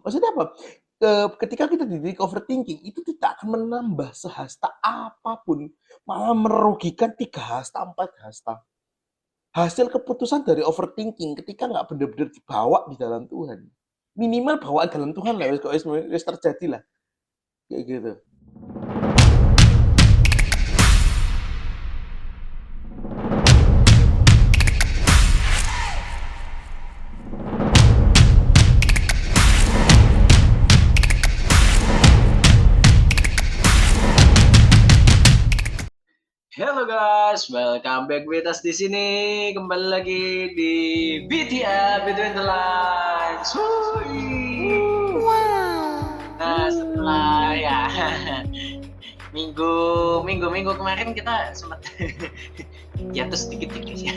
Maksudnya apa? Ketika kita dididik overthinking, itu tidak akan menambah sehasta apapun, malah merugikan 3 hasta, 4 hasta. Hasil keputusan dari overthinking ketika nggak benar-benar dibawa di dalam Tuhan. Minimal bawa dalam Tuhan lah, wis terjadi lah. Kayak gitu. Hello guys, welcome back with us di sini. Kembali lagi di BTL Between the Lines. Nah, setelah ya minggu kemarin kita sempat hiatus sedikit ya.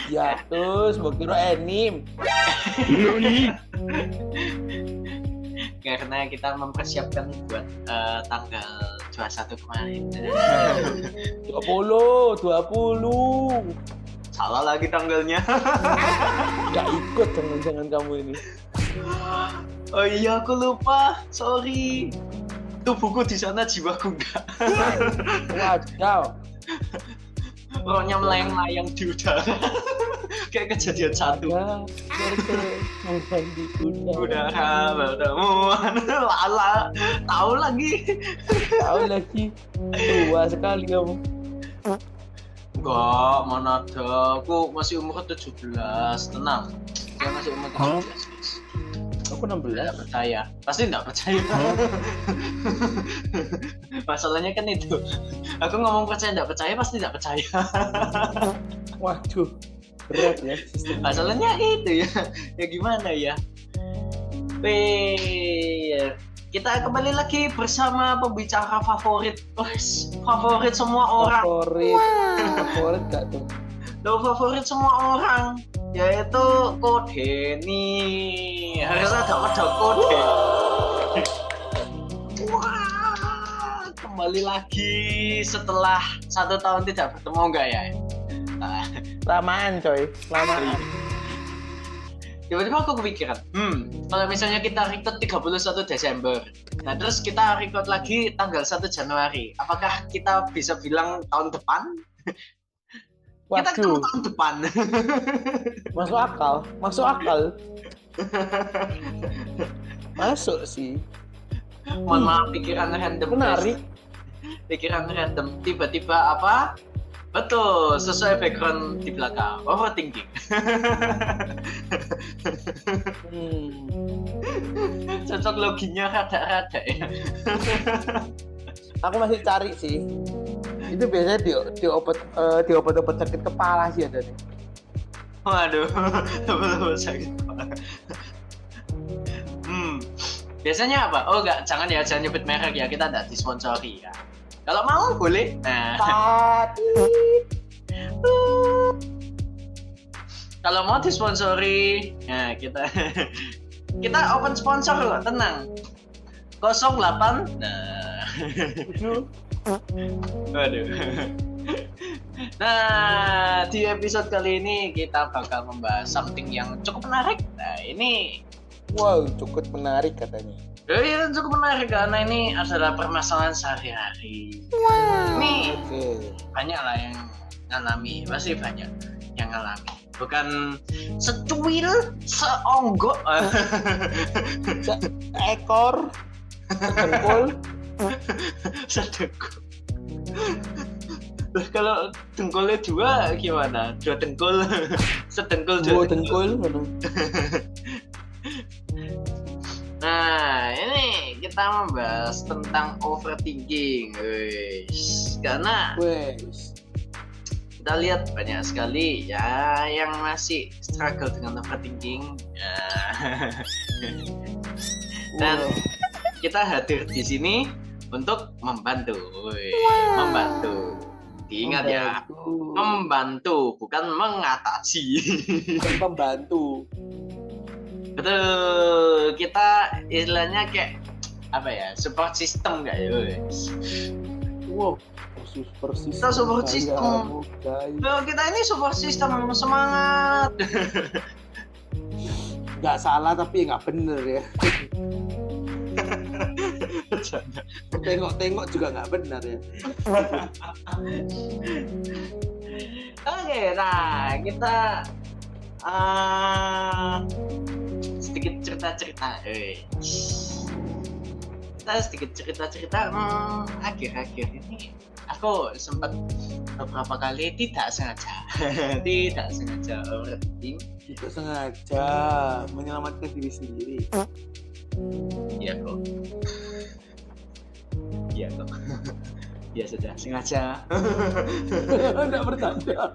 Hiatus, mau kira anime. Karena kita mempersiapkan buat tanggal 21 kemarin. 20. Salah lagi tanggalnya. Gak ikut jangan kamu ini. Oh iya, aku lupa. Sorry. Tubuhku di sana, jiwaku enggak. Wadaw. Rohnya melayang-layang di udara. Kayak kejadian satu. Udara bertemuan. Lala. Tahu lagi. Tua sekali kamu. Enggak, mana ada. Aku masih umur 17. Tenang. Saya masih umur 17. Aku 16. Tidak percaya. Pasti tidak percaya. Masalahnya kan itu. Aku ngomong percaya tidak percaya, pasti tidak percaya. Waduh. Berat ya sistem. Masalahnya itu ya. Ya gimana ya? Kita kembali lagi bersama pembicara favorit. Favorit semua orang. Favorit gak tuh? Loh, favorit semua orang, yaitu Kodeni. Harus ada Kode. Wah, kembali lagi setelah 1 tahun tidak bertemu enggak ya? Lamaan coy, lamaan. Tiba-tiba aku kepikiran, kalau misalnya kita record 31 Desember, nah terus kita record lagi tanggal 1 Januari, apakah kita bisa bilang tahun depan? Kita ketemu tahun depan. Masuk akal. Masuk sih. Mohon maaf, pikiran random. Menarik. Pikiran random. Tiba-tiba apa? Betul, sesuai background di belakang. Overthinking. Cocok loginya rada-rada ya. Aku masih cari sih. Itu biasanya di obat sakit kepala sih ada nih. Waduh, obat sakit kepala. Biasanya apa? Oh enggak, jangan nyebut merek ya, kita enggak disponsori ya. Kalau mau boleh. Nah. Kalau mau disponsori, nah kita open sponsor loh, tenang. 08. Nah. Waduh. Nah, di episode kali ini kita bakal membahas something yang cukup menarik. Nah, ini cukup menarik katanya. Iya, cukup menarik karena ini adalah permasalahan sehari-hari. Ini banyak lah yang ngalami, pasti banyak yang ngalami. Bukan secuil, seonggok, seekor, sedengkul. Kalau dengkulnya 2 gimana? 2 dengkul, sedengkul 2 dengkul. Nah, ini kita membahas tentang overthinking, karena kita lihat banyak sekali ya yang masih struggle dengan overthinking. Dan kita hadir di sini untuk membantu. Diingat ya, membantu bukan mengatasi. Membantu. Betul, kita istilahnya kayak apa ya, support system nggak ya? Support system. Kita support system. Kita ini support system, semangat. nggak salah tapi nggak bener ya. Tengok-tengok juga nggak benar ya. Oke, nah kita sedikit cerita-cerita. Kita sedikit cerita-cerita. Akhir-akhir ini aku sempat beberapa kali tidak sengaja overthinking. Tidak sengaja menyelamatkan diri sendiri. Iya kok. Ya sudah, sengaja. Enggak bertanda.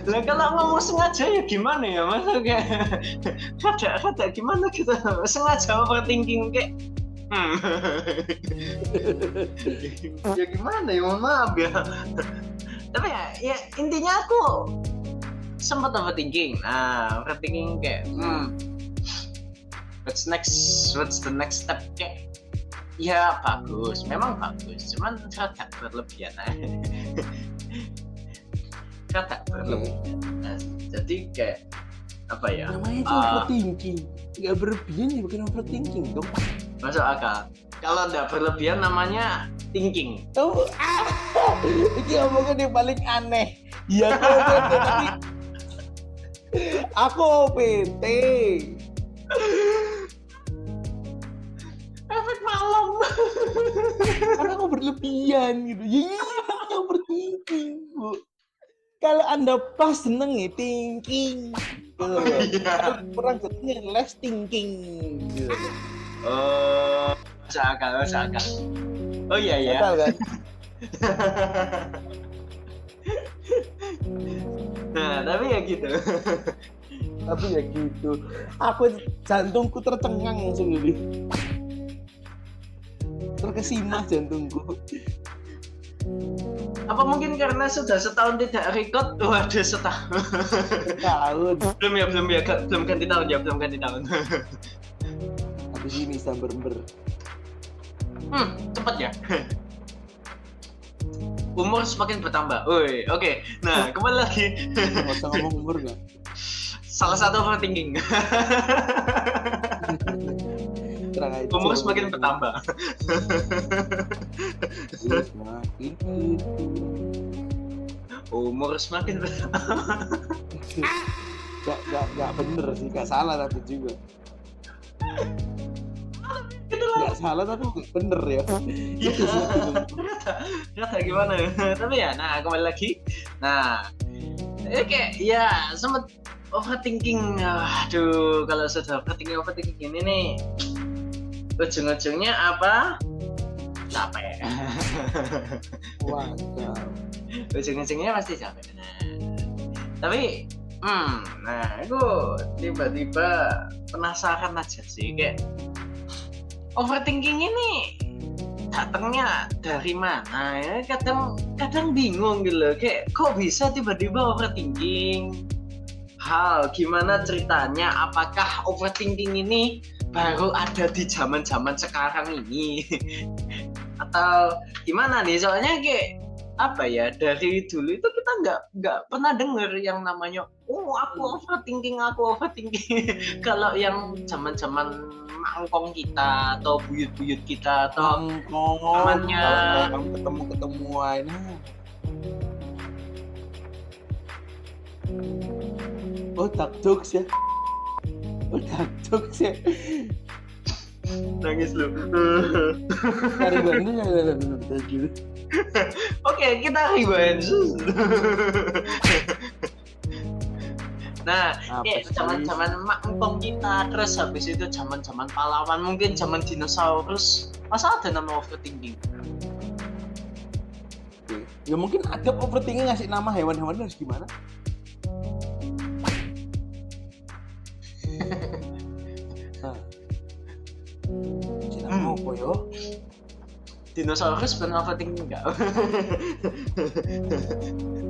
Lah kalau ngomong sengaja ya gimana ya, masa kayak kata gimana kita sengaja overthinking kayak ya gimana ya, mohon maaf ya. Tapi ya intinya aku sempat overthinking. Overthinking kayak what's the next step, kayak ya memang bagus, cuman rada berlebihan jadi kayak apa ya, namanya itu overthinking, nggak berlebihan ya, bukan overthinking dong. Masuk akal. Kalau nggak berlebihan namanya thinking. Ini omongan yang paling aneh. Ya aku OPT tapi aku OPT. Efek malam. Karena aku berlebihan gitu. Ya ini overthinking, Bu. Kalau Anda pas seneng ya thinking. Kalau kurang jadinya less thinking gitu. Masuk akal. Oh iya ya. Betul kan? Nah, tapi ya gitu. Aku jantungku tercengang langsung jadi. Terkesima jantungku. Apa mungkin karena sudah setahun tidak record? Waduh, setahun. Belum ganti tahun. Habis ini samber-ber. Cepet ya. Umur semakin bertambah. Oke. Nah, kembali lagi. Nggak usah ngomong umur nggak? Salah satu overthinking. Umur semakin bertambah. Umur semakin bertambah. Gak bener sih, gak salah tapi juga. Gak salah tapi bener ya. Kata gimana? Tapi ya, nah kembali lagi. Nah, kayak ya sempet overthinking. Aduh, kalau sudah overthinking ini nih, ujung-ujungnya apa? Capek. Waduh. Ujung-ujungnya pasti capek. Tapi aku tiba-tiba penasaran aja sih, kayak overthinking ini datangnya dari mana ya? Kadang bingung gitu loh, kayak kok bisa tiba-tiba overthinking? Gimana ceritanya? Apakah overthinking ini baru ada di zaman-zaman sekarang ini? Atau gimana nih? Soalnya kayak apa ya, dari dulu itu kita nggak pernah dengar yang namanya aku overthinking. Kalau yang zaman-zaman mangkong kita atau buyut-buyut kita atau temannya ketemu-ketemuan. Dark jokes ya. Nangis lu. Cari bandnya gitu. Oke, kita rewind. Nah, kayak zaman-zaman mangkong kita, terus habis itu zaman-zaman pahlawan, mungkin zaman dinosaurus. Masa ada nama overthinking? Ya mungkin ada overthinking ngasih nama hewan-hewan harus gimana? Nama apa yo? Dinosaurus pernah overthinking enggak?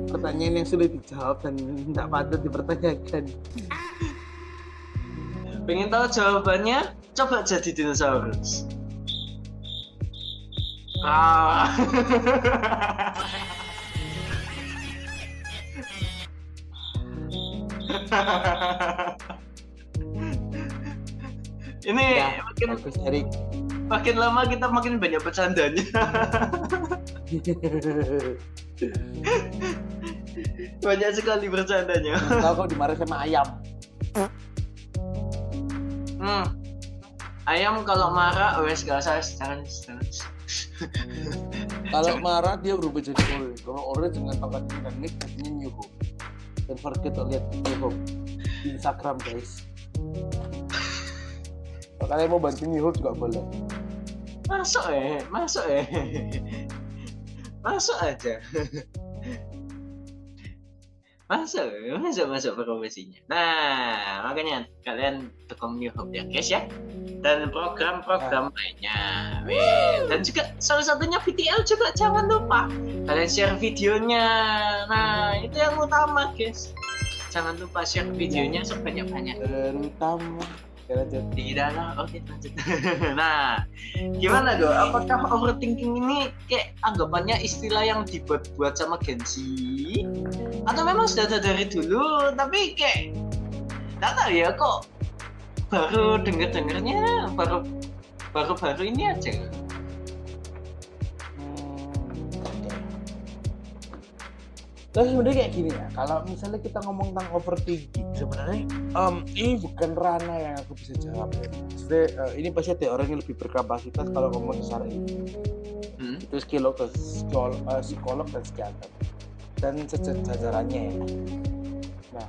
Pertanyaan yang sudah dijawab dan tidak patut dipertanyakan. Pengen tahu jawabannya? Coba jadi dinosaurus. Ini Ya, bagus Erik. makin lama kita makin banyak bercandanya. Banyak sekali bercandanya. Tahu kok dimarahin sama ayam. Ayam kalau marah, wes gak usah jangan. Kalau marah dia berubah jadi ore. Kalau ore dengan tongkat dan mic jadinya New Hope. Dan forget to lihat New Hope di Instagram guys. Kalau kalian mau bantu New Hope juga boleh. Masuk aja. Masuk profesinya. Nah, makanya kalian dukung New Hope ya guys ya. Dan program-program lainnya. Dan juga salah satunya VTL juga jangan lupa. Kalian share videonya. Nah, itu yang utama guys. Jangan lupa share videonya sebanyak-banyak. Terutama Tidak lah, oke lanjut. Nah, gimana dong? Apakah overthinking ini kayak anggapannya istilah yang dibuat-buat sama Gen Z? Atau memang sudah ada dari dulu, tapi kayak nggak tahu ya kok baru dengernya baru ini aja. Terus sebenarnya kayak gini ya, kalau misalnya kita ngomong tentang overthinking, sebenarnya ini bukan ranah yang aku bisa jawab ya. Maksudnya ini pasti ada orang yang lebih berkapasitas kalau ngomong secara ini. Itu psikolog dan psikiater dan sejajarannya ya. Nah,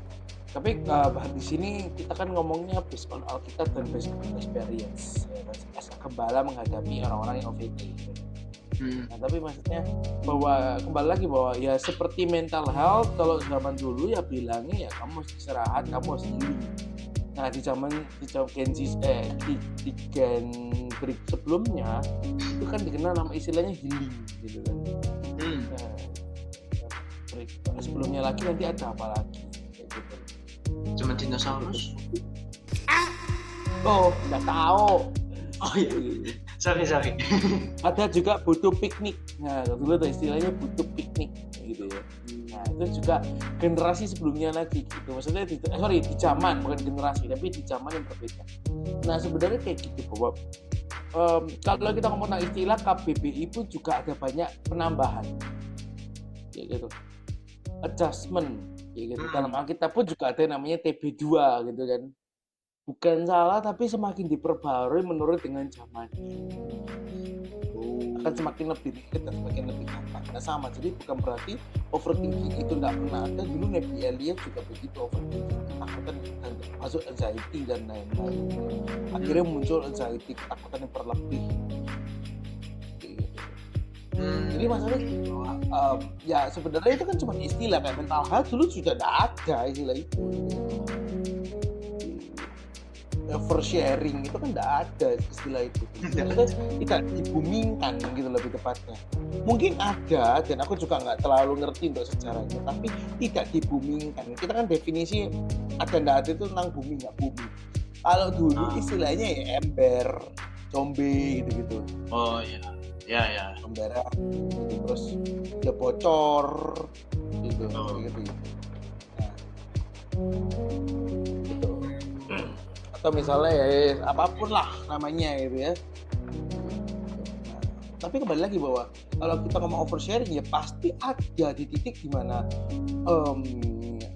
tapi di sini kita kan ngomongnya based on Alkitab dan based on experience, ya, as a gembala menghadapi orang-orang yang overthinking. Nah, tapi maksudnya bahwa kembali lagi bahwa ya seperti mental health kalau zaman dulu ya bilangnya ya kamu harus istirahat, kamu harus healing. Nah di zaman Gen Z di Gen break sebelumnya itu kan dikenal nama istilahnya healing gitu kan. Nah, break sebelumnya lagi nanti ada apa lagi kayak gitu. Cuma dinosaurus. Oh nggak tahu. Oh iya. Sorry. Ada juga butuh piknik. Nah, dulu ada istilahnya butuh piknik gitu ya. Nah, itu juga generasi sebelumnya lagi gitu. Maksudnya di zaman, bukan generasi, tapi di zaman yang berbeda. Nah, sebenarnya kayak gitu bahwa kalau kita ngomong tentang istilah KBBI pun juga ada banyak penambahan. Ya gitu. Adjustment ya gitu. Dalam Alkitab pun juga ada yang namanya TB2 gitu kan. Bukan salah tapi semakin diperbarui menurut dengan zaman akan semakin lebih dikit dan semakin lebih gampang. Nah sama, jadi bukan berarti overthinking itu tidak pernah ada. Dulu Nabi Elia juga begitu overthinking, ketakutan dan masuk anxiety dan lain-lain. Akhirnya muncul anxiety, ketakutan yang berlebih. Jadi masalahnya ya sebenarnya itu kan cuma istilah kayak mental health dulu sudah tidak ada istilah itu. Oversharing itu kan tidak ada istilah itu. Tidak dibumingkan gitu lebih tepatnya. Mungkin ada dan aku juga nggak terlalu ngerti untuk sejarahnya, tapi tidak dibumingkan. Kita kan definisi ada nggak ada itu tentang bumi nggak bumi. Kalau dulu istilahnya ya ember, combe gitu-gitu. Oh iya. Ya. Emberan gitu, terus dia bocor gitu, gitu. Nah, gitu. Atau misalnya ya apapun lah namanya gitu ya. Nah, tapi kembali lagi bahwa kalau kita ngomong oversharing ya pasti ada di titik dimana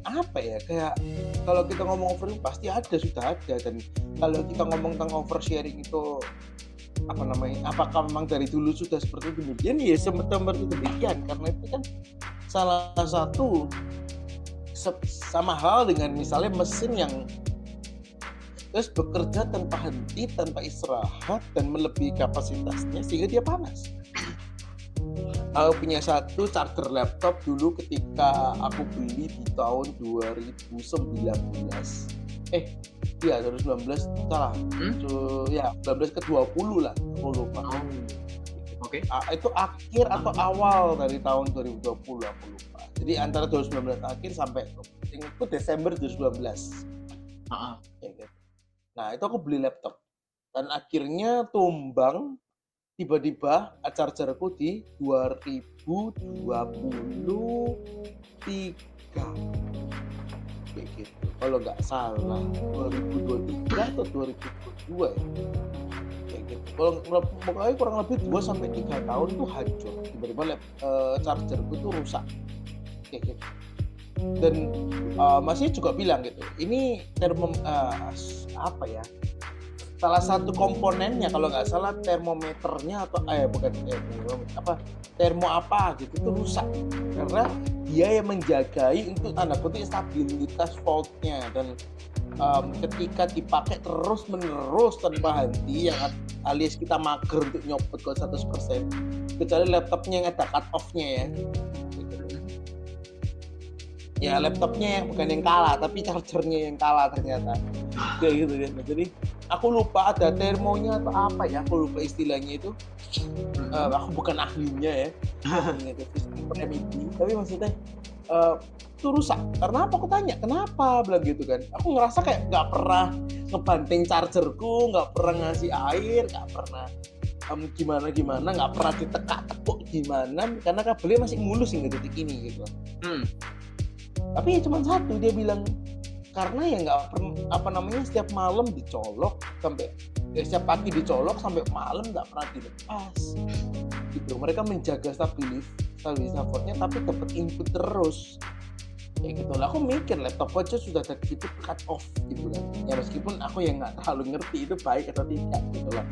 apa ya kayak kalau kita ngomong oversharing pasti sudah ada. Dan kalau kita ngomong tentang oversharing itu apa namanya, apakah memang dari dulu sudah seperti itu demikian ya seperti demikian, karena itu kan salah satu sama hal dengan misalnya mesin yang terus bekerja tanpa henti, tanpa istirahat dan melebihi kapasitasnya sehingga dia panas. Aku punya satu charger laptop dulu ketika aku beli di tahun 2019. 2019 salah. Ya 19 ke 20 lah, aku lupa. Oke. Itu akhir atau awal dari tahun 2020 aku lupa. Jadi antara 2019 akhir sampai itu Desember 2019. Ya, gitu. Nah itu aku beli laptop dan akhirnya tumbang tiba-tiba chargerku di 2023. kayak gitu. Kalau nggak salah 2023 atau 2022 ya, kayak gitu. Kalau pokoknya kurang lebih 2 sampai 3 tahun tuh hancur. Tiba-tiba chargerku tuh rusak kayak gitu. Dan masnya juga bilang gitu, ini apa ya? Salah satu komponennya kalau nggak salah termometernya atau bukan apa termo apa gitu itu rusak karena dia yang menjagai untuk tanda kutip stabilitas voltnya dan ketika dipakai terus menerus tanpa henti yang alias kita mager untuk nyopot ke 100% kecuali laptopnya yang ada cut off-nya ya. Ya laptopnya yang bukan yang kalah tapi chargernya yang kalah ternyata kayak gitu kan. Jadi aku lupa ada termonya atau apa ya, aku lupa istilahnya itu. Aku bukan ahlinya ya tapi maksudnya itu rusak. Karena apa? Aku tanya kenapa, bilang gitu kan. Aku ngerasa kayak nggak pernah ngebanting chargerku, nggak pernah ngasih air, nggak pernah gimana, nggak pernah ditekuk gimana karena kabelnya masih mulus hingga detik ini gitu. Tapi ya cuma satu, dia bilang karena ya nggak pernah setiap malam dicolok sampai setiap pagi dicolok sampai malam nggak pernah dilepas gitu. Mereka menjaga stabilisatornya tapi dapat input terus kayak gitu lah. Aku mikir laptop aja sudah ada gitu cut off gitu kan ya, meskipun aku yang nggak terlalu ngerti itu baik atau tidak gitu lah,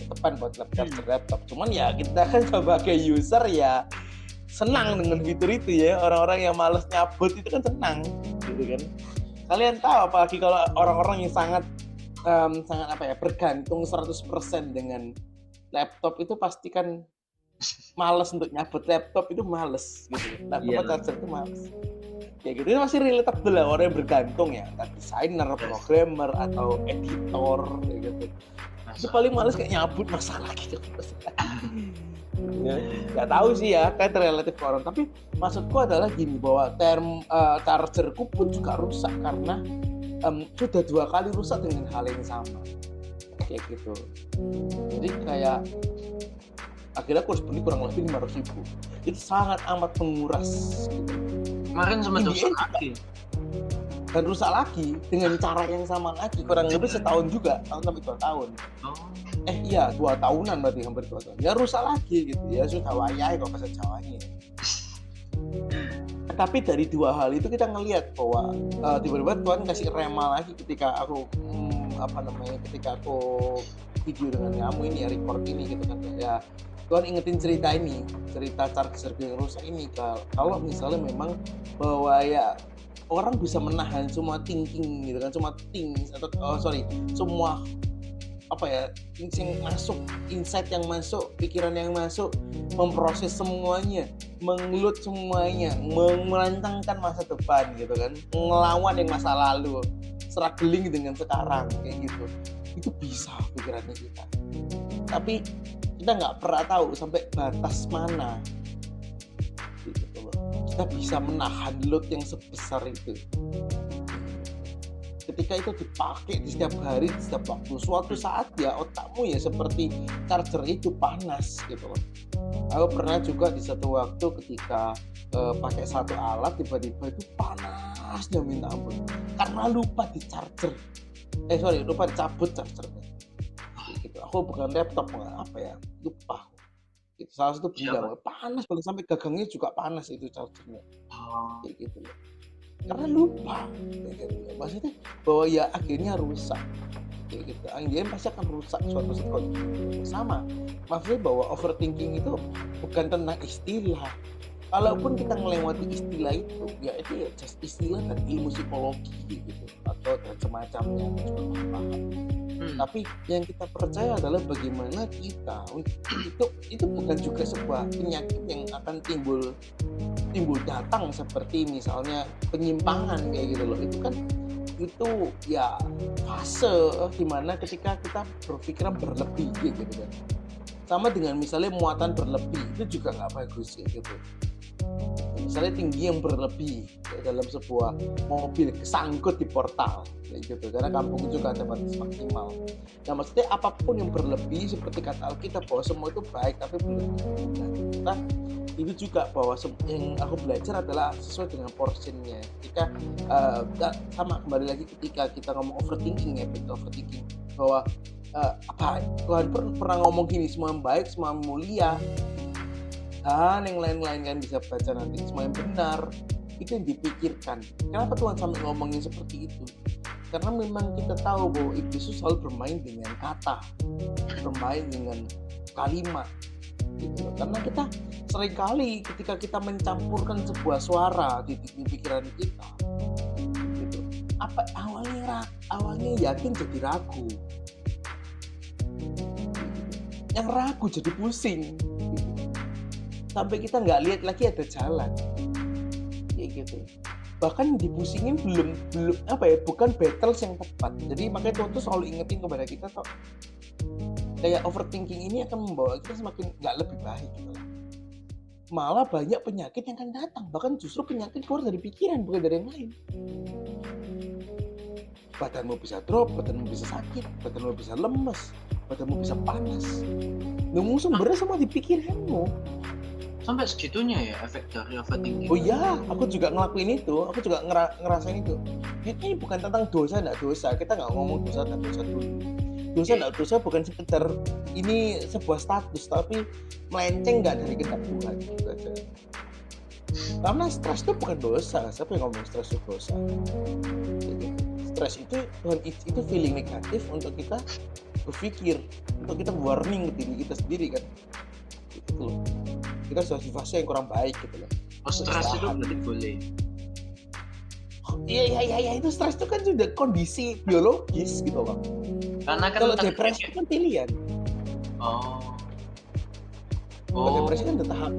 tepan buat laptop. Cuman ya kita kan sebagai user ya senang dengan fitur itu ya. Orang-orang yang malas nyabut itu kan senang gitu kan. Kalian tahu apalagi kalau orang-orang yang sangat bergantung 100% dengan laptop itu pasti kan malas untuk nyabut laptop itu malas gitu. Laptop charger itu malas. Kayak gitu itu masih relatable lah orang yang bergantung ya, entah desainer, programmer atau editor kayak gitu. Itu paling malas kayak nyabut masalah gitu. Nggak tahu sih ya, kan relatif ke orang. Tapi maksudku adalah gini, bahwa chargerku pun juga rusak karena sudah 2 kali rusak dengan hal yang sama kayak gitu. Jadi kayak akhirnya aku harus beli kurang lebih 500.000. Itu sangat amat menguras gitu. Kemarin sempat rusak lagi dan rusak lagi dengan cara yang sama lagi kurang lebih setahun juga, sampai 2 tahun. Iya 2 tahunan berarti, hampir 2 tahun. Ya rusak lagi gitu ya, sudah wayai kalau bahasa Jawanya. Tapi dari 2 hal itu kita ngelihat bahwa tiba-tiba Tuhan kasih rema lagi ketika aku ketika aku video dengan kamu ini ya, record ini gitu kan ya. Tuhan ingetin cerita charger yang rusak ini kalau misalnya memang bahwa ya orang bisa menahan semua thinking gitu kan, semua insight yang masuk, pikiran yang masuk, memproses semuanya, mengelut semuanya, melantangkan masa depan gitu kan, ngelawan yang masa lalu, struggling dengan sekarang kayak gitu. Itu bisa pikirannya kita. Tapi kita nggak pernah tahu sampai batas mana gitu loh. Kita bisa menahan load yang sebesar itu. Ketika itu dipakai di setiap hari, di setiap waktu, suatu saat ya otakmu ya seperti charger itu panas gitu loh. Aku pernah juga di satu waktu ketika pakai satu alat tiba-tiba itu panasnya minta ampun karena lupa dicabut chargernya. Gitu. Aku bukan laptop, lupa. Itu salah satu benda panas banget sampai gagangnya juga panas itu chargernya. Kayak gitu loh. Karena lupa gitu. Maksudnya bahwa ya akhirnya rusak kayak gitu. Akhirnya pasti akan rusak suatu saat sama. Maksudnya bahwa overthinking itu bukan tentang istilah. Kalaupun kita melewati istilah itu, ya itu ya just istilah dan ilmu psikologi gitu atau semacamnya Tapi yang kita percaya adalah bagaimana kita itu bukan juga sebuah penyakit yang akan timbul datang seperti misalnya penyimpangan kayak gitu loh. Itu ya fase dimana ketika kita berpikiran berlebih gitu kan. Sama dengan misalnya muatan berlebih itu juga nggak bagus kayak gitu. Misalnya tinggi yang berlebih dalam sebuah mobil kesangkut di portal kayak gitu, karena kampung juga ada batas maksimal. Nah maksudnya apapun yang berlebih seperti kata Alkitab bahwa semua itu baik tapi berlebih. Kita itu juga bahwa yang aku belajar adalah sesuai dengan portionnya. Ketika sama kembali lagi ketika kita ngomong overthinking ya, overthinking bahwa apa Tuhan pernah ngomong gini, semua yang baik, semua yang mulia, dan yang lain-lain kan bisa baca nanti, semua yang benar itu yang dipikirkan. Kenapa Tuhan sampai ngomongin seperti itu? Karena memang kita tahu bahwa iblis itu selalu bermain dengan kata, bermain dengan kalimat gitu. Karena kita seringkali ketika kita mencampurkan sebuah suara di pikiran kita gitu, apa awalnya yakin jadi ragu, yang ragu jadi pusing gitu. Sampai kita nggak lihat lagi ada jalan kayak gitu. Bahkan dipusingin belum bukan battles yang tepat. Jadi makanya Tuhan tuh selalu ingetin kepada kita kok, kayak overthinking ini akan membawa kita semakin nggak lebih baik gitu. Malah banyak penyakit yang akan datang, bahkan justru penyakit keluar dari pikiran bukan dari yang lain. Badanmu bisa drop, badanmu bisa sakit, badanmu bisa lemes, badanmu bisa panas. Nunggu sumbernya sama di pikiranmu. Sampai segitunya ya efek dari overthinking. Oh iya, aku juga ngelakuin itu, aku juga ngerasain itu. Ini bukan tentang dosa nggak dosa, kita nggak ngomong dosa nggak dosa dulu. Dosa nggak dosa bukan sekedar ini sebuah status, tapi melenceng nggak dari kehendak Tuhan gitu aja. Karena stres itu bukan dosa, siapa yang ngomong stres itu dosa? Stres itu Tuhan itu feeling negatif untuk kita berpikir, untuk kita warning ke diri kita sendiri kan. Gitu loh. Kita sudah di fase yang kurang baik gitu loh. Oh, stres itu berarti boleh. Iya itu stres itu kan sudah kondisi biologis gitu loh. Karena kan kalau depresi kan pilihan. Kalau depresi kan tahap.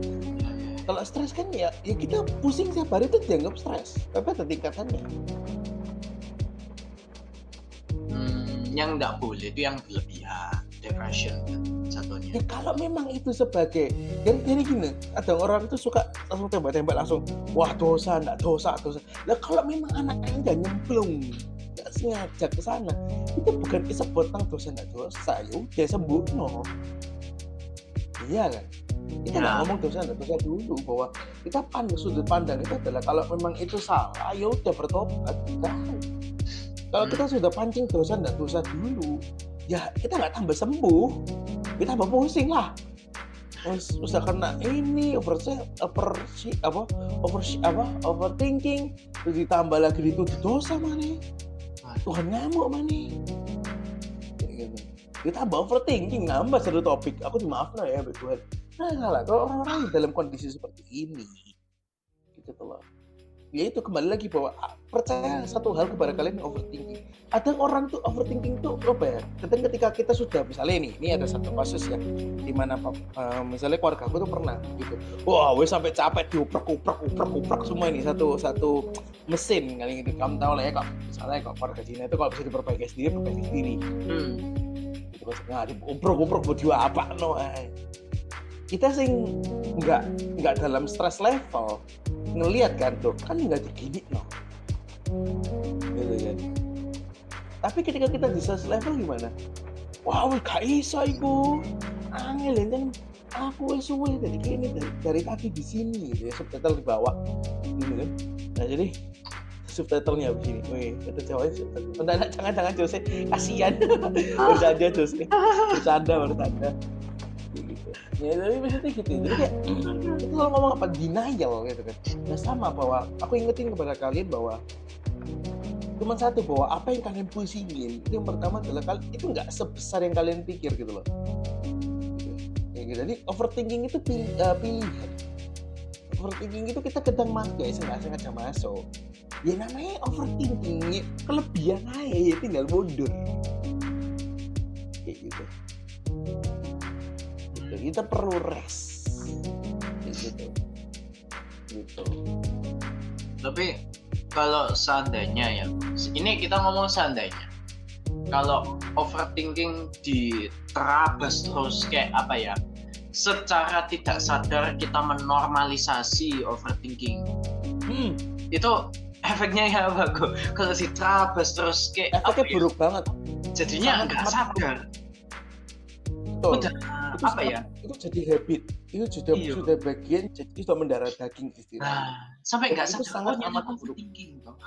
Kalau stres kan ya kita pusing setiap hari itu dianggap stres, tapi ada tingkatannya. Yang nggak boleh itu yang berlebihan, depression kan satunya. Ya kalau memang itu sebagai jadi gini, ada orang itu suka langsung tembak-tembak langsung, wah dosa, nggak dosa. Lah kalau memang anaknya nggak nyemplung, nggak sengaja ke sana, itu bukan disebut tentang dosa nggak dosa, ya udah sembuh no. Iya kan? Kita nggak ngomong dosa nggak dosa dulu, bahwa kita sudut pandang itu adalah kalau memang itu salah, ya udah bertobat. Kalau kita sudah pancing dosa nggak dosa dulu, ya kita nggak tambah sembuh, kita tambah pusing lah. Usah kena ini overthinking, terus ditambah lagi itu dosa mana? Tuhan ngamuk mana? Gitu. Kita tambah overthinking, nambah satu topik. Aku dimaafkan ya Tuhan. Nah salah kalau orang-orang dalam kondisi seperti ini, gitu loh. Ya itu kembali lagi bahwa percaya satu hal kepada kalian yang overthinking. Ada orang tuh overthinking tuh apa ya? Ketika kita sudah misalnya ini ada satu kasus ya, di mana misalnya keluarga aku tuh pernah gitu. Wah, wes sampai capek diuprak semua ini satu mesin kali gitu. Kamu tahu lah ya kok. Misalnya kok keluarga Cina itu kalau bisa diperbaiki sendiri. Terus nggak diuprak buat juga apa no. Kita sih nggak dalam stress level ngelihat kan tuh kan nggak digini no gitu kan. Tapi ketika kita di stress level gimana? Wah, gak iso ibu angel kan aku suwe dari gini dari kaki di sini gitu ya, subtitle di bawah gitu kan. Nah jadi subtitlenya begini, wih kata Jawa jangan Jose kasihan bercanda Jose bercanda gitu. Ya tapi maksudnya gitu. Jadi kayak itu kalau ngomong apa denial gitu kan. Nah sama bahwa aku ingetin kepada kalian bahwa cuma satu, bahwa apa yang kalian pusingin itu yang pertama adalah itu nggak sebesar yang kalian pikir gitu loh. Gitu. Jadi overthinking itu pilihan. Overthinking itu kita kadang nggak sengaja masuk. Ya namanya overthinking, kelebihan aja ya tinggal mundur. Kayak gitu. Kita perlu rest gitu. Tapi kalau seandainya ya, ini kita ngomong seandainya, kalau overthinking diterabas terus kayak apa ya, secara tidak sadar kita menormalisasi overthinking, itu efeknya ya bagus. Kalau diterabas terus kayak efeknya buruk banget, jadinya nggak sadar. betul. Udah Itu apa sangat ya? itu jadi habit. Itu Iya. sudah bagian, jadi sudah mendarah daging istilahnya. Sampai Dan nggak itu sadar, sangat nyata amat buruk. overthinking toh.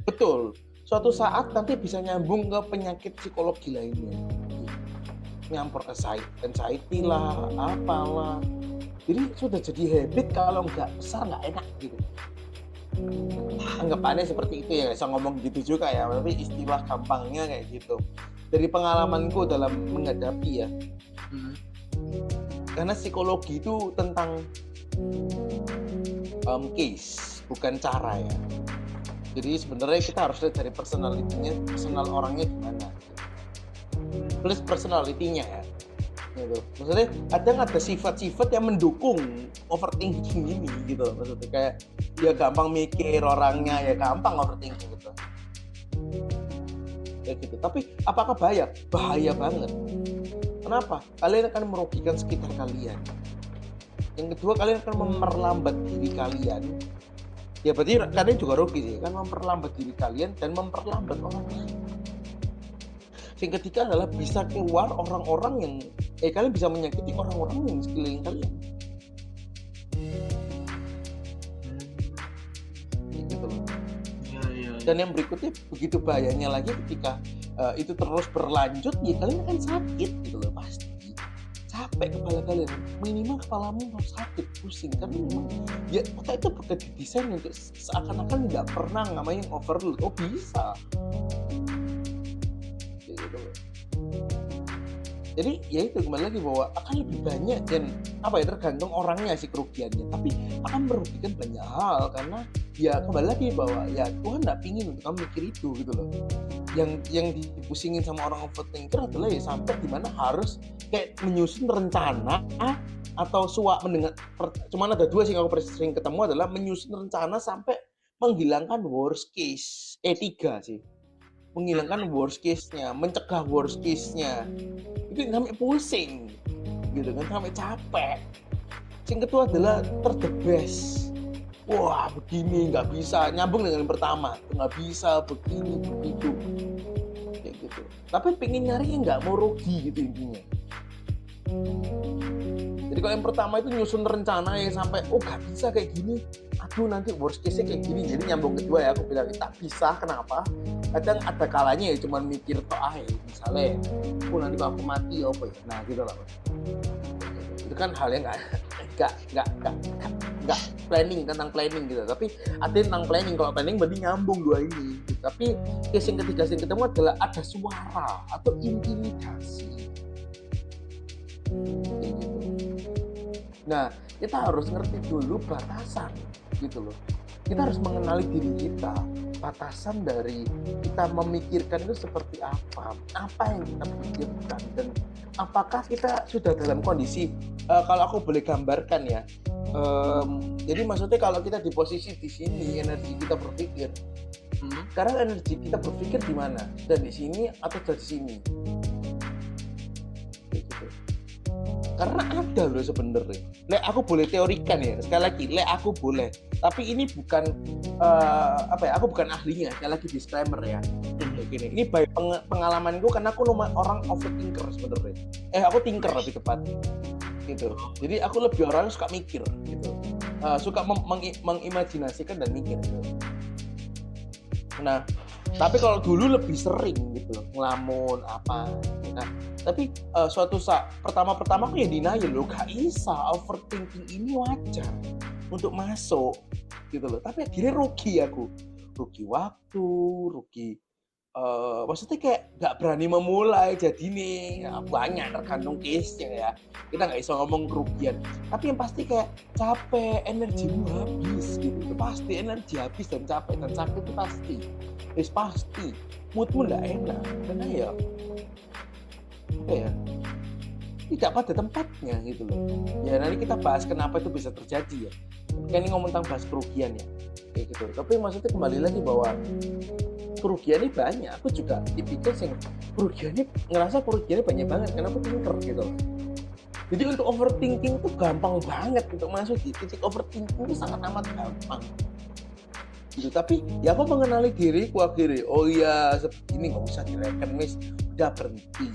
Betul. Suatu saat nanti bisa nyambung ke penyakit psikologi lainnya. Nyampur anxiety lah, apalah. Jadi sudah jadi habit, kalau nggak besar nggak enak gitu. Anggapannya seperti itu ya, bisa ngomong gitu juga ya, tapi istilah gampangnya kayak gitu. Dari pengalamanku dalam menghadapi ya, Mhm. karena psikologi itu tentang case, bukan cara ya. Jadi sebenarnya kita harus lihat dari personality-nya, personal orangnya gimana. Plus personality-nya ya. Gitu. Maksudnya kadang ada sifat-sifat yang mendukung overthinking ini gitu. Maksudnya kayak dia gampang mikir orangnya, ya gampang overthinking gitu. Kayak gitu. Tapi apakah bahaya? Bahaya banget. Kenapa? Kalian akan merugikan sekitar kalian. Yang kedua, kalian akan memperlambat diri kalian. Ya berarti kalian juga rugi sih, kan memperlambat diri kalian dan memperlambat orang lain. Yang ketiga adalah bisa keluar orang-orang yang kalian bisa menyakiti orang-orang yang sekeliling kalian. Gitu loh. Iya. Dan yang berikutnya begitu bahayanya lagi ketika itu terus berlanjut, ya kalian akan sakit gitu loh, pasti capek kepala kalian, minimal kepalamu harus sakit, pusing, karena memang ya otak itu bukan didesain untuk seakan-akan nggak pernah namanya overload. Oh bisa gitu loh. Jadi ya itu kembali lagi bahwa akan lebih banyak dan apa ya, tergantung orangnya sih kerugiannya, tapi akan merugikan banyak hal karena ya kembali lagi bahwa ya Tuhan nggak pingin untuk kamu mikir itu gitu loh. Yang dipusingin sama orang overthinker adalah ya sampai dimana harus kayak menyusun rencana atau mendengar. Cuman ada dua sih yang aku sering ketemu, adalah menyusun rencana sampai menghilangkan worst case. Tiga sih. Menghilangkan worst case-nya, mencegah worst case-nya. Itu sampai pusing gitu kan, sampai capek. Yang kedua adalah the best. Wah begini nggak bisa, nyambung dengan yang pertama, nggak bisa begini begitu kayak gitu. Tapi pengen nyari yang nggak mau rugi gitu intinya. Jadi kalau yang pertama itu nyusun rencana yang sampai nggak bisa kayak gini, aduh nanti worst case-nya kayak gini. Jadi nyambung kedua ya, aku bilang tak bisa. Kenapa? Kadang ada kalanya ya cuman mikir misalnya nanti kalau aku mati apa ya, nah gitu lah. Itu kan hal yang nggak planning, tentang planning gitu. Tapi artinya tentang planning, kalau planning berarti nyambung dua ini gitu. Tapi case yang ketiga yang ketemu adalah ada suara atau intimidasi kayak gitu. Nah kita harus ngerti dulu batasan gitu loh. Kita harus mengenali diri kita, batasan dari kita memikirkan itu seperti apa yang kita pikirkan, dan apakah kita sudah dalam kondisi, kalau aku boleh gambarkan ya, jadi maksudnya kalau kita di posisi di sini, energi kita berpikir, sekarang energi kita berpikir di mana? Dan di sini atau dari sini? Gitu. Karena ada loh sebenarnya. Aku boleh teorikan ya, sekali lagi, aku boleh. Tapi ini bukan aku bukan ahlinya, sekali lagi disclaimer ya. Gini, ini by pengalamanku, karena aku orang overthinker sebenarnya. Aku thinker lebih tepat. Gitu. Jadi aku lebih orang yang suka mikir gitu. Suka mengimajinasikan dan mikir gitu. Nah, tapi kalau dulu lebih sering gitu, ngelamun apa. Nah, tapi suatu saat pertama aku ya denial loh, gak bisa, overthinking ini wajar untuk masuk gitu loh. Tapi akhirnya rugi waktu, maksudnya kayak nggak berani memulai. Jadi nih ya, banyak tergantung case-nya ya, kita nggak bisa ngomong kerugian, tapi yang pasti kayak capek, energimu habis gitu. Itu pasti energi habis dan capek dan sakit itu pasti moodmu nggak enak karena ya tidak pada tempatnya gitu loh. Ya nanti kita bahas kenapa itu bisa terjadi ya. Kan ini ngomong tentang bahas kerugian ya kayak gitu. Tapi maksudnya kembali lagi bahwa kerugiannya banyak. Aku juga dipikir ngerasa kerugiannya banyak banget karena aku thinker gitu. Jadi untuk overthinking itu gampang banget untuk masuk di titik overthinking, itu sangat amat gampang gitu. Tapi ya aku mengenali diriku akhirnya, oh iya ini nggak usah direken, udah berhenti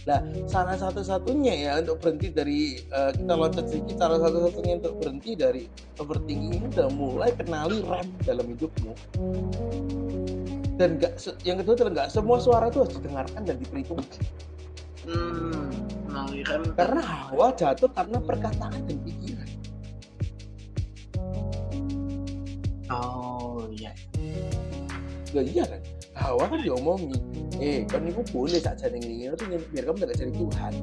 Nah, salah satu-satunya ya untuk berhenti dari kita loncat sedikit, salah satu-satunya untuk berhenti dari overthinking ini udah mulai kenali rem dalam hidupmu. Dan yang kedua adalah nggak semua suara itu harus didengarkan dan diperhitungkan. Kenali rem. Karena hawa jatuh karena perkataan dan pikiran. Oh iya. Ya iya kan, hawa kan diomongin, kan itu boleh saja ngene tuh biar kamu tidak cari Tuhan.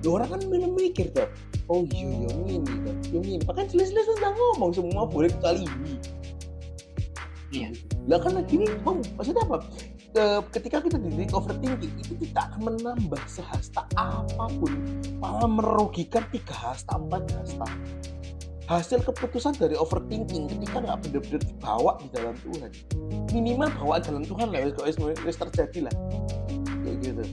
Loh, orang kan mikir tuh, oh iya ini, bahkan jelas-jelas udah ngomong semua boleh kecuali ini. Iya. Lah kan gini, maksudnya apa? Ketika kita di overthinking itu tidak akan menambah sehasta apapun, malah merugikan 3 hasta, 4 hasta. Hasil keputusan dari overthinking ketika nggak benar-benar dibawa di dalam Tuhan, minimal bawa dalam Tuhan lah, wis terjadi lah kayak gitu.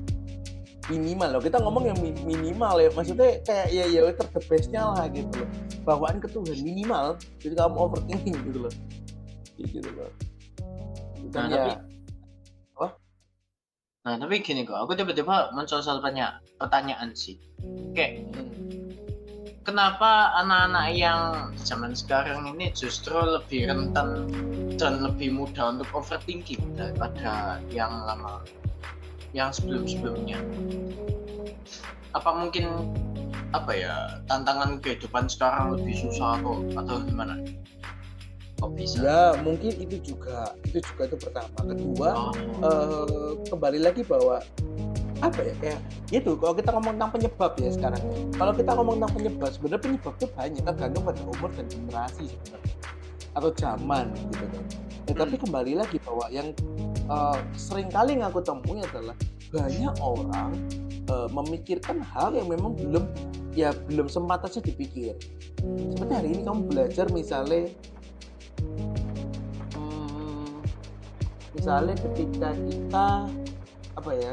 Minimal loh, kita ngomong yang minimal ya, maksudnya kayak ya the bestnya lah gitu loh, bawaan ke Tuhan minimal ketika kamu overthinking gitu loh, kayak gitu loh. Dan tapi gini kok, aku tiba-tiba muncul satu pertanyaan sih, kayak kenapa anak-anak yang zaman sekarang ini justru lebih rentan dan lebih mudah untuk overthinking daripada yang lama, yang sebelum-sebelumnya? Apa mungkin tantangan kehidupan sekarang lebih susah atau gimana? Kok bisa? Ya mungkin itu juga itu pertama. Kedua, kembali lagi bahwa kayak gitu, kalau kita ngomong tentang penyebab ya sekarang, kalau kita ngomong tentang penyebab, sebenarnya penyebab itu banyak, tergantung pada umur dan generasi sebenarnya atau zaman gitu kan. Tapi kembali lagi bahwa yang sering kali yang aku temui adalah banyak orang memikirkan hal yang memang belum sempatannya dipikir. Seperti hari ini kamu belajar misalnya ketika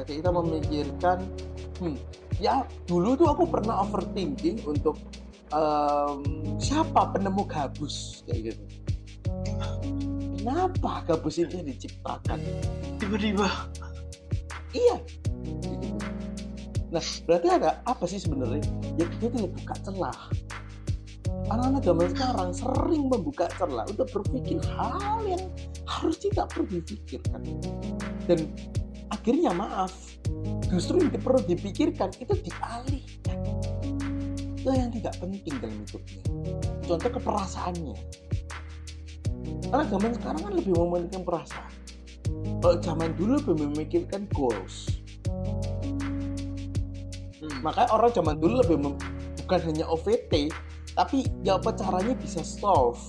kita memikirkan ya dulu tuh aku pernah overthinking untuk siapa penemu gabus kayak gitu. Kenapa gabus ini diciptakan tiba-tiba? Iya gitu. Nah berarti ada apa sih sebenarnya? Ya itu buka celah. Anak-anak zaman sekarang sering membuka celah untuk berpikir hal yang harus tidak perlu dipikirkan, dan akhirnya justru yang perlu dipikirkan itu dialihkan ke yang tidak penting dalam hidupnya. Contoh keperasaannya. Karena zaman sekarang kan lebih mementingkan perasaan. Kalau zaman dulu lebih memikirkan goals. Makanya orang zaman dulu lebih bukan hanya OVT, tapi ya apa caranya bisa solve.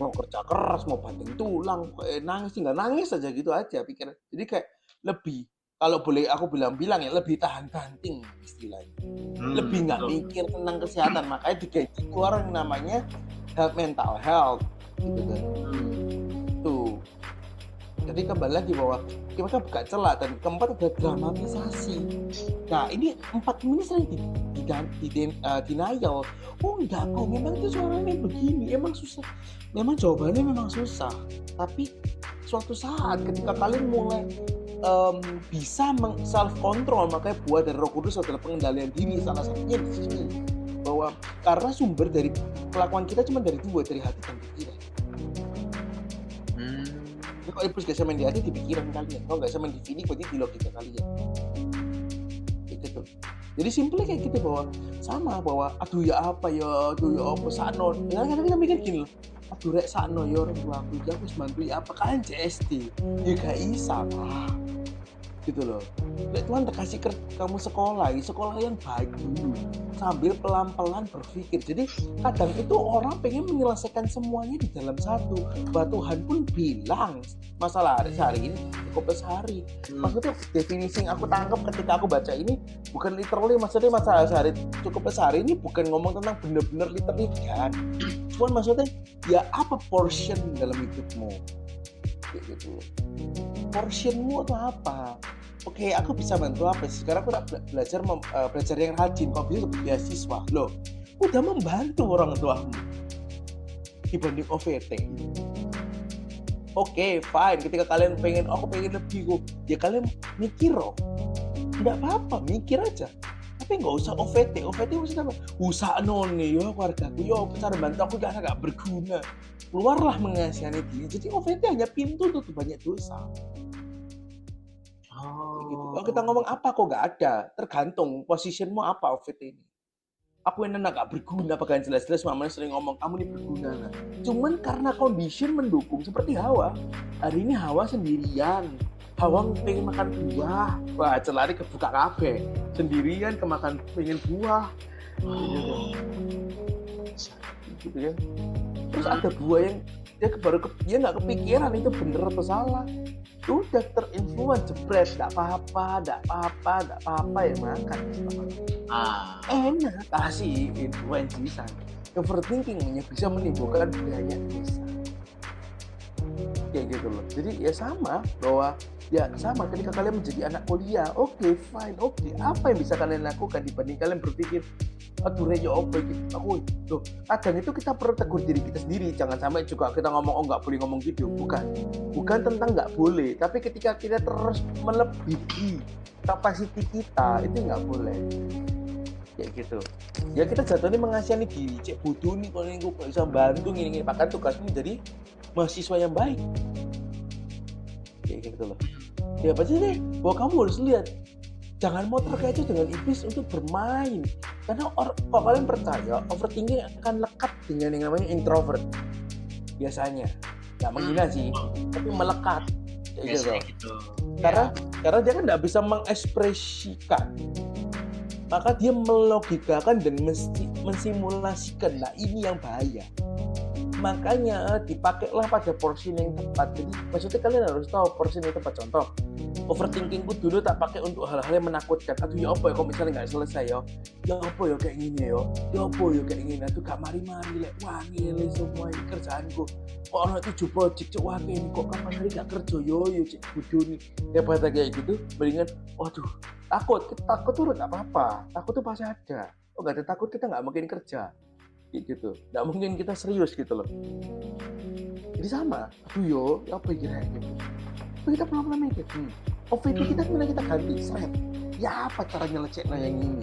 Mau kerja keras, mau banting tulang, nangis tinggal nangis aja gitu aja pikiran. Jadi kayak lebih, kalau boleh aku bilang ya, lebih tahan banting istilahnya. Lebih nggak mikir tentang kesehatan, makanya digaji keluar yang namanya mental health gitu kan. Tuh. Jadi kembali lagi bahwa kita buka celah, dan keempat ada dramatisasi. Nah ini 4 ini sering denial. Oh enggak kok, memang itu suaranya begini, emang susah. Memang jawabannya memang susah. Tapi suatu saat ketika kalian mulai bisa self control, makanya buah dari Roh Kudus adalah pengendalian diri, salah satunya di sini. Bahwa karena sumber dari kelakuan kita cuma dari 2, dari hati dan pikiran. Kalau Iblis gak bisa main di hati, di pikiran kalian. Kalau gak bisa main di feeling, berarti di logika kalian. Gitu. Jadi simpelnya kayak gitu, bahwa aduh ya apa sakno. Kadang-kadang kita mikir gini loh, aduh rek sakno ya orang tua aku, ya aku bantu ya apa kan JSD. Ya gak bisa lah. Gitu loh. Tuhan kasih kamu sekolah yang baik dulu, sambil pelan-pelan berpikir. Jadi kadang itu orang pengen menyelesaikan semuanya di dalam satu. Bahwa Tuhan pun bilang masalah sehari ini cukup sehari. Maksudnya definisi yang aku tangkap ketika aku baca ini bukan literally, maksudnya masalah sehari cukup sehari ini bukan ngomong tentang benar-benar literally kan. Cuman maksudnya ya apa portion dalam hidupmu gitu. Portionmu itu apa? Oke, aku bisa bantu apa sih? Sekarang aku belajar yang rajin. Kau bisa sebagai beasiswa. Loh, udah membantu orang tuamu dibanding OVT. Oke, fine. Ketika kalian pengen, aku pengen lebih kok. Ya kalian mikir loh. Nggak apa-apa, mikir aja. Tapi nggak usah OVT. OVT maksudnya apa? Usaha nih, yo keluargaku, yo cara bantu aku karena nggak berguna. Keluarlah mengasihani dia. Jadi OVT hanya pintu tutup banyak dosa. Gitu. Kalau kita ngomong apa kok nggak ada, tergantung posisimu apa OVT ini. Aku ini gak berguna, bahkan jelas-jelas mamanya sering ngomong kamu ini berguna. Nah. Cuman karena condition mendukung, seperti Hawa. Hari ini Hawa sendirian. Hawa pengen makan buah. Wah, celari kebuka kafe. Sendirian kemakan pengen buah. Gitu kan. Terus ada buah yang dia nggak kepikiran itu bener atau salah. Udah terinfluence, jebret, nggak apa-apa ya makan. Enak, kasih influence bisa. Overthinkingnya bisa menimbulkan budaya desa. Kayak gitu loh. Jadi ya sama bahwa ketika kalian menjadi anak kuliah, oke, fine, oke. Apa yang bisa kalian lakukan dibanding kalian berpikir aduh reyo apa gitu. Kadang itu kita perlu tegur diri kita sendiri. Jangan sampai juga kita ngomong nggak boleh ngomong gitu. Bukan tentang nggak boleh, tapi ketika kita terus melebihi kapasiti kita itu nggak boleh. Kayak gitu. Ya kita jatuhnya mengasihani diri. Cek bodoh nih kalau ini gue bisa bantu gini. Bahkan tugasmu menjadi mahasiswa yang baik. Kayak gitu loh. Ya pasti deh, bahwa kamu harus lihat. Jangan mau terkecoh dengan iblis untuk bermain. Karena kalau kalian percaya, overthinking akan lekat dengan yang namanya introvert. Biasanya. Nggak menghina sih, tapi melekat. Kayak gitu. Karena dia kan nggak bisa mengekspresikan. Maka dia melogikakan dan mensimulasikan. Nah ini yang bahaya. Makanya dipakailah pada porsi yang tepat. Jadi maksudnya kalian harus tahu porsi yang tepat. Contoh, overthinkingku dulu tak pakai untuk hal-hal yang menakutkan. Aduh ya apa ya kalau misalnya nggak selesai ya apa ya kayak gini ya apa ya kayak gini. Aduh gak mari-mari wah ngele semua ini kerjaanku kok orang 7 project cek wah ini kok kapan hari gak kerja yo cek bodoh nih. Ya pada kayak gitu mendingan waduh takut tuh gak apa-apa. Takut tuh pasti ada. Gak ada takut kita gak mungkin kerja gitu, nggak mungkin kita serius gitu loh. Jadi sama, aduh yo, apa kira gitu. Tapi kita pelan-pelan mikir, OVT kita gimana kita ganti seret. Ya apa caranya leceknya yang ini,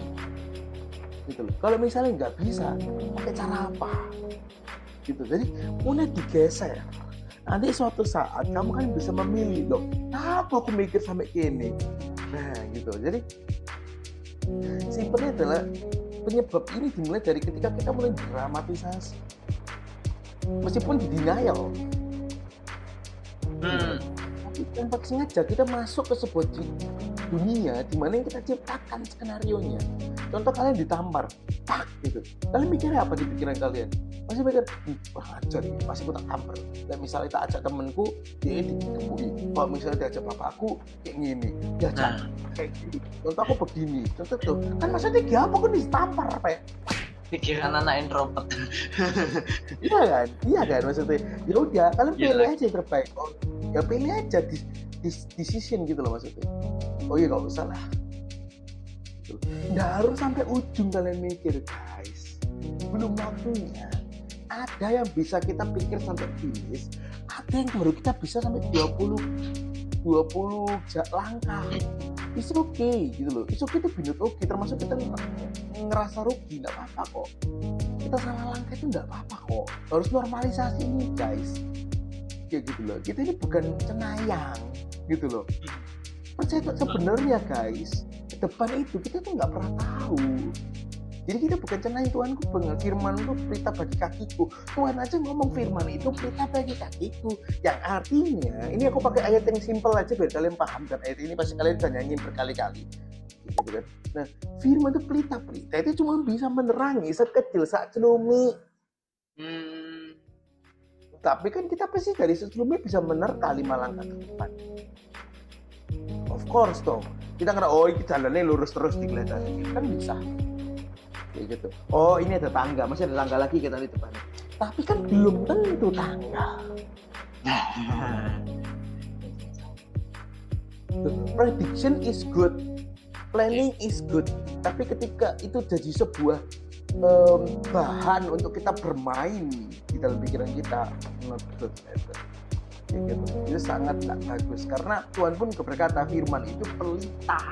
gitu loh. Kalau misalnya nggak bisa, pakai cara apa? Gitu. Jadi mulai digeser. Nanti suatu saat kamu kan bisa memilih loh. Apa aku mikir sampai gini? Nah, gitu. Jadi simpelnya adalah penyebab ini dimulai dari ketika kita mulai dramatisasi, meskipun di denial. Tanpa sengaja kita masuk ke sebuah dunia di mana yang kita ciptakan skenario-nya. Contoh kalian ditampar, gitu. Kalian mikirnya apa di pikiran kalian? Pasti mikir, wah ajar nih, pasti aku tak tampar. Dan misalnya tak ajak temenku, dia dikepui. Kalau misalnya diajak bapakku, kayak gini. Diajak kayak gini. Contoh aku begini. Contoh tuh, kan maksudnya dia apa kan ditampar apa ya? Pikiran anak introvert. Iya kan maksudnya. Ya udah, kalian pilih aja yang terbaik. Ya pilih aja decision gitu loh maksudnya. Oh iya gak usah lah. Nggak harus sampai ujung kalian mikir guys. Belum waktunya. Ada yang bisa kita pikir sampai finish, ada yang baru kita bisa sampai 20 langkah. It's okay gitu loh. It's okay itu binut oke, termasuk kita ngerasa rugi, nggak apa-apa kok. Kita salah langkah itu nggak apa-apa kok. Harus normalisasi ini guys. Kayak gitu loh. Kita ini bukan cenayang gitu loh. Percaya sebenarnya guys, ke depan itu kita tuh nggak pernah tahu. Jadi kita bukan cenayang, Tuhanku benar, firman itu perintah bagi kakiku. Tuhan aja ngomong firman itu perintah bagi kakiku. Yang artinya, ini aku pakai ayat yang simple aja biar kalian paham. Dan ayat ini pasti kalian udah nyanyiin berkali-kali. Gitu kan. Nah, firman itu perintah itu cuma bisa menerangi sekecil saat celumi. Tapi kan kita pasti dari sebelumnya bisa menerka 5 langkah ke depan. Of course dong. Kita ngerasa, oh ini jalannya lurus terus di kelihatan. Kan bisa. Kayak gitu. Oh ini ada tangga, masih ada tangga lagi kita di depan. Tapi kan belum tentu tangga. Prediction is good, planning is good. Tapi ketika itu jadi sebuah bahan untuk kita bermain di dalam pikiran kita, not good. Ya gitu. Itu sangat nggak bagus karena Tuhan pun berkata firman itu pelita.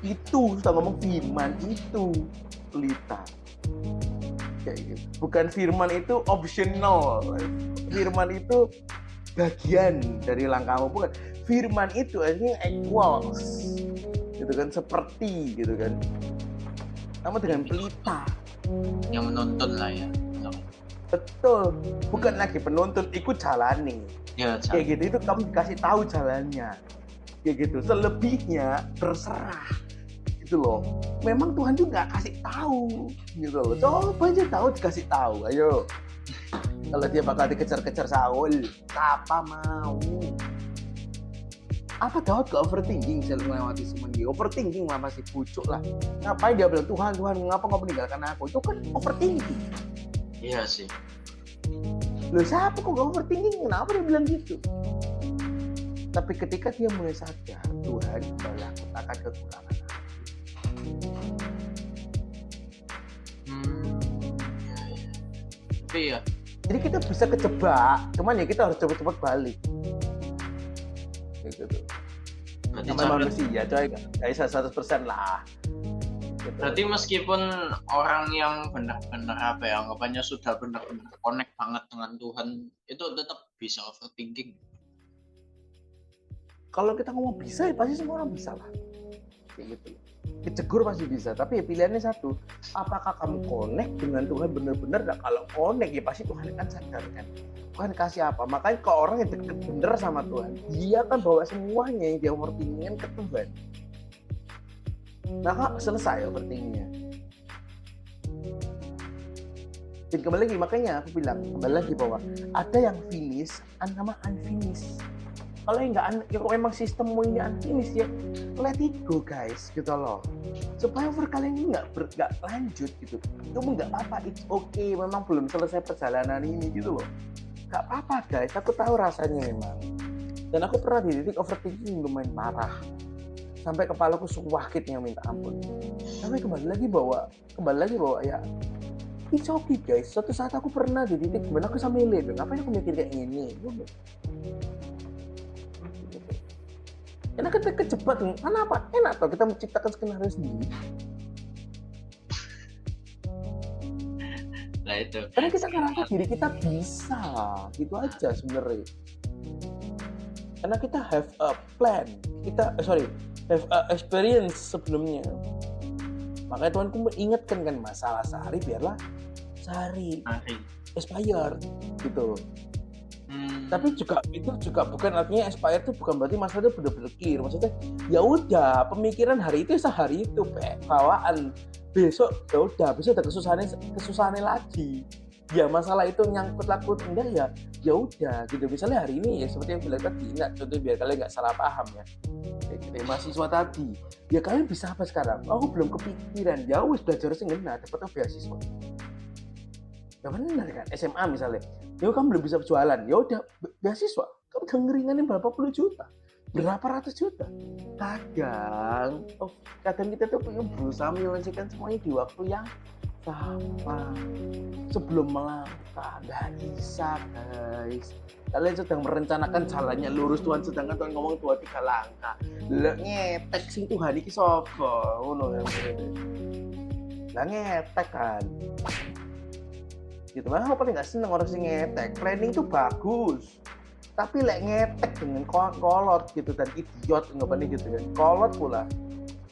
Itu sudah ngomong firman itu pelita. Kayak gitu. Bukan firman itu optional. Firman itu bagian dari langkahmu, bukan. Firman itu artinya equals. Gitu kan, seperti gitu kan. Sama dengan pelita. Yang menuntun lah ya. Betul. Bukan lagi penuntun, ikut jalani. Ya, Kayak gitu, itu kamu dikasih tahu jalannya. Kayak gitu. Selebihnya terserah. Gitu loh. Memang Tuhan juga kasih tahu. Gitu loh. Coba aja tahu dikasih tahu. Ayo. Kalau dia bakal dikejar-kejar Saul, apa mau? Apa Daud ke overthinking selalu melewati semua ini? Overthinking mah masih pucuk lah. Ngapain dia bilang Tuhan, mengapa kau meninggalkan aku? Itu kan overthinking. Iya sih. Loh siapa kok gak overthinking? Kenapa dia bilang gitu? Tapi ketika dia mulai sadar, Tuhan kembali aku akan kekurangan aku. Ya. Tapi ya. Jadi kita bisa kejebak, cuman ya kita harus cepat-cepat balik. Gitu. Namanya manusia, coy, gak bisa 100% lah. Gitu. Berarti meskipun orang yang benar-benar apa ya, anggapannya sudah benar-benar connect banget dengan Tuhan, itu tetap bisa overthinking. Kalau kita ngomong bisa, ya pasti semua orang bisa lah. Kayak gitu. Kecegur pasti bisa, tapi ya pilihannya satu. Apakah kamu connect dengan Tuhan benar-benar? Nah, kalau connect ya pasti Tuhan akan sadarkan. Tuhan kasih apa? Makanya kalau orang yang dekat bener sama Tuhan, dia kan bawa semuanya yang dia overthinking ke Tuhan. Nah, selesai overthinkingnya. Dan kembali lagi, makanya aku bilang kembali lagi bahwa ada yang finish, sama unfinished. Kalau nggak, ya memang sistemmu ini unfinished ya, let it go guys, gitu loh. Supaya over kalian ini nggak lanjut gitu. Itu nggak apa-apa, it's okay. Memang belum selesai perjalanan ini gitu loh. Nggak apa-apa guys, aku tahu rasanya memang. Dan aku pernah di titik overthinking lumayan marah. Sampai kepalaku sakitnya minta ampun. Tapi kembali lagi bahwa ya it's okay guys. Suatu saat aku pernah di titik gimana aku sampai lihat, ngapain aku mikir kayak gini? Karena kita kejebak, kenapa? Enak toh kita menciptakan skenario sendiri. Nah itu. Karena kita ngerasa diri kita bisa, gitu aja sebenarnya. Karena kita have a plan, have a experience sebelumnya. Makanya Tuhan ingatkan kan masalah sehari biarlah sehari expired gitu. Tapi itu juga bukan artinya expired itu bukan berarti masalah itu benar-benar clear. Maksudnya ya udah pemikiran hari itu sehari itu bawaan, besok ya udah besok ada kesusahannya lagi. Ya masalah itu nyangkut enggak ya udah gitu. Misalnya hari ini ya seperti yang bilang tadi, contoh biar kalian nggak salah paham ya. Kayak mahasiswa tadi, ya kalian bisa apa sekarang? Aku belum kepikiran, ya wis belajar sing ngena dapat beasiswa. Ya benar kan, SMA misalnya, ya kamu belum bisa jualan, ya udah beasiswa, kamu udah ngeringanin berapa puluh juta, berapa ratus juta. Kadang kita tuh pengen berusaha menyelesaikan semuanya di waktu yang sama sebelum melangkah. Nggak bisa guys. Kalian sedang merencanakan jalannya lurus, Tuhan sedangkan Tuhan ngomong 2-3 langkah. Lek ngetek sing Tuhan iki sapa? Ngono ya. Lah ngetek kan. Gitu mah aku paling nggak seneng orang sing ngetek. Planning itu bagus. Tapi lek ngetek dengan kolot gitu dan idiot ngapain gitu kan. Kolot pula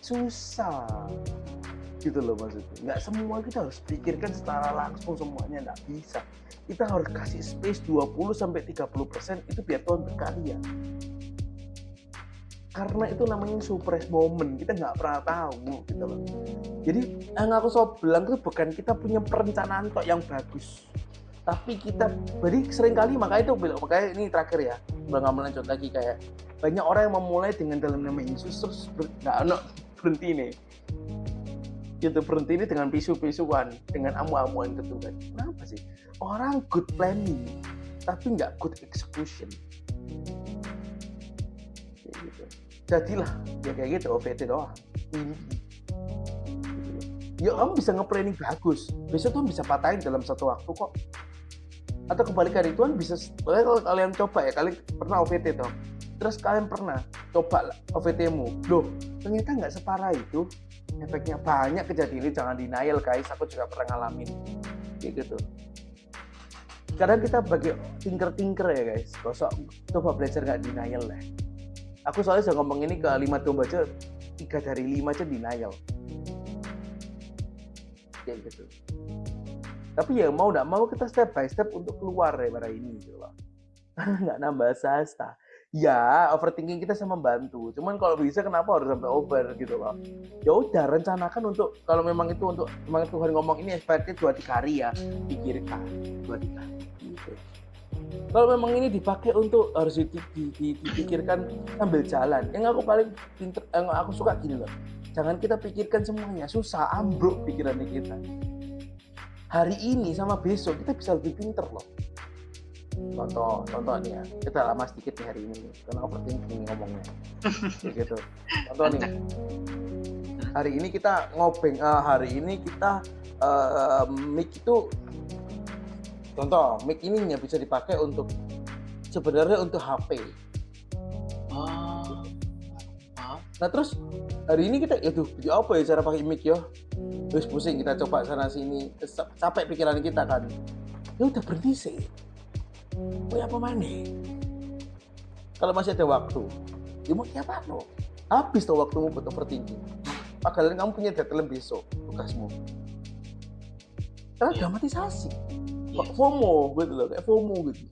susah. Gitu loh maksudnya. Nggak semua kita harus pikirkan secara langsung semuanya, nggak bisa. Kita harus kasih space 20-30% itu biar Tuhan berkarya. Karena itu namanya surprise moment, kita nggak pernah tahu gitu loh. Jadi yang aku bilang itu bukan kita punya perencanaan kok yang bagus, tapi kita seringkali makanya ini terakhir ya, nggak melanjut lagi kayak banyak orang yang memulai dengan dalam nama Yesus terus nggak berhenti nih. Gitu berhenti ini dengan pisu-pisuan, dengan amu-amuan ke Tuhan. Kenapa sih? Orang good planning, tapi nggak good execution. Kayak gitu. Jadilah ya kayak gitu, OVT doang. Ini. Ya kamu bisa nge-planning bagus, besok kamu bisa patahin dalam satu waktu kok. Atau kebalikan itu kan bisa, kalau kalian coba ya, kalian pernah OVT toh, terus kalian pernah coba OVT-mu, loh ternyata nggak separah itu, efeknya banyak kejadian ini. Jangan denial guys, aku juga pernah ngalamin kayak gitu. Kadang kita bagi tinker ya guys, kosok coba belajar nggak denial lah. Aku soalnya sudah ngomong ini ke 5 domba aja, 3 dari 5 aja denial kayak gitu. Tapi ya mau nggak mau kita step by step untuk keluar dari ini gitu loh. Nggak nambah sasta. Ya overthinking kita sama membantu. Cuman kalau bisa kenapa harus sampai over gitu loh. Ya udah rencanakan untuk, kalau memang itu untuk, memang Tuhan ngomong ini efektif 2-3 hari ya, pikirkan 2-3 hari gitu. Kalau memang ini dipakai untuk harus dipikirkan sambil jalan. Yang aku paling pinter, yang aku suka gini loh. Jangan kita pikirkan semuanya, susah, ambruk pikirannya kita. Hari ini sama besok kita bisa lebih pinter loh. Contoh nih ya, kita lama sedikit nih hari ini karena overthinking ngomongnya gitu. Contoh nih, hari ini kita ngobeng, hari ini kita mic itu, contoh mic ini bisa dipakai untuk, sebenarnya untuk HP. Nah terus hari ini kita, apa ya cara pakai mic ya? Terus pusing kita coba sana sini, capek pikiran kita kan. Ya udah berhenti sih. Mau apa mana? Kalau masih ada waktu, ya mau apa no? Habis tuh waktumu buat overthinking. Padahal kamu punya deadline besok tugasmu. Karena dramatisasi, FOMO gitu loh, kayak FOMO gitu.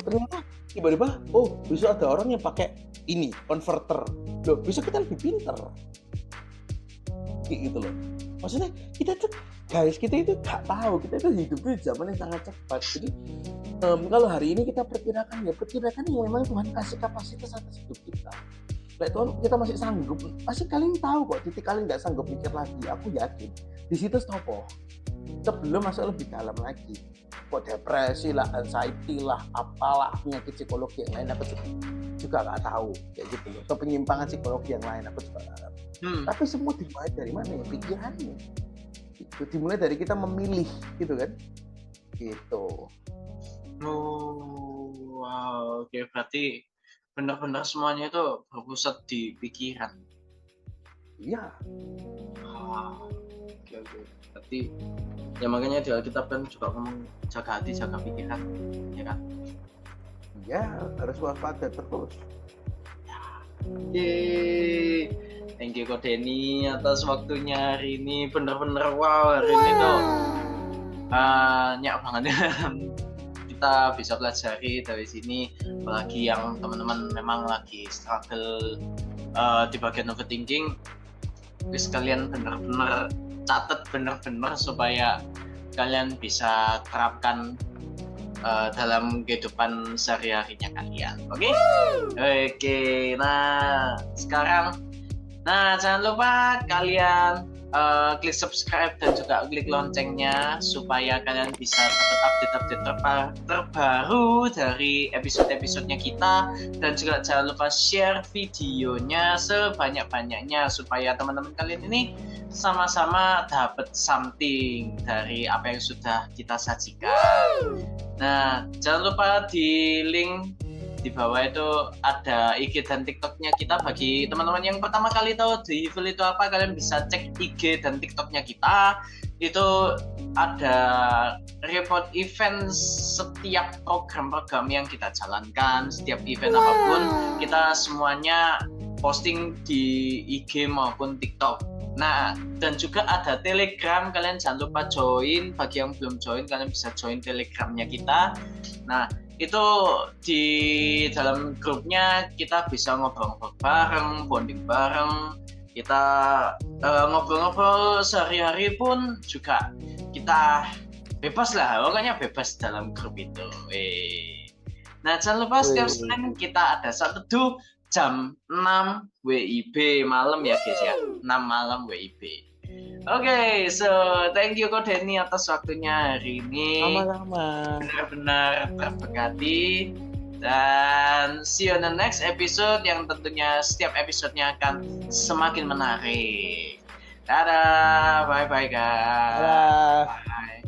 Ternyata tiba-tiba, besok ada orang yang pakai ini converter. Loh, besok kita lebih pinter. Gitu loh. Maksudnya kita tuh guys, kita itu gak tahu, kita itu hidup di zaman yang sangat cepat. Jadi kalau hari ini kita perkirakan yang memang Tuhan kasih kapasitas atas hidup kita. Like Tuhan, kita masih sanggup, pasti kalian tahu kok titik kalian nggak sanggup mikir lagi. Aku yakin di situ stop. Sebelum masuk lebih dalam lagi, kok depresi lah, anxiety lah, apalah penyakit psikologi yang lain aku juga nggak tahu kayak gitu loh. Atau penyimpangan psikologi yang lain aku juga nggak tahu. Tapi semua dimulai dari mana ya? Pikirannya. Itu dimulai dari kita memilih gitu kan? Gitu. Wow, oke, berarti benar-benar semuanya itu berpusat di pikiran. Iya. Oke. Berarti ya makanya di Alkitab kan juga ngomong jaga hati, jaga pikiran, ya kan? Ya, harus waspada terus. Yeay. Thank you Ko Denny atas waktunya hari ini. Bener-bener wow, hari ini tuh banyak banget kita bisa pelajari dari sini. Apalagi yang teman-teman memang lagi struggle di bagian overthinking, terus kalian bener-bener catat bener-bener supaya kalian bisa terapkan dalam kehidupan sehari-harinya kalian. Oke? Nah sekarang, jangan lupa kalian klik subscribe dan juga klik loncengnya supaya kalian bisa dapat update-update terbaru dari episode-episodenya kita. Dan juga jangan lupa share videonya sebanyak-banyaknya supaya teman-teman kalian ini sama-sama dapat something dari apa yang sudah kita sajikan. Nah, jangan lupa di link di bawah itu ada IG dan TikToknya kita. Bagi teman-teman yang pertama kali tahu The Evil itu apa, kalian bisa cek IG dan TikToknya kita. Itu ada report event setiap program-program yang kita jalankan, setiap event apapun kita semuanya posting di IG maupun TikTok. Nah, dan juga ada Telegram, kalian jangan lupa join. Bagi yang belum join, kalian bisa join Telegramnya kita. Nah, itu di dalam grupnya kita bisa ngobrol-ngobrol bareng, bonding bareng, kita ngobrol-ngobrol sehari-hari pun juga kita bebas lah, pokoknya bebas dalam grup itu. Nah, jangan lupa setiap Senin kita ada satu teduh jam 6 WIB malam ya guys ya, 6 malam WIB. Oke, so thank you Ko Denny atas waktunya hari ini. Sama-sama. Benar-benar terberkati. Dan see you on the next episode yang tentunya setiap episodenya akan semakin menarik. Dadah, bye-bye guys. Dadah. Bye.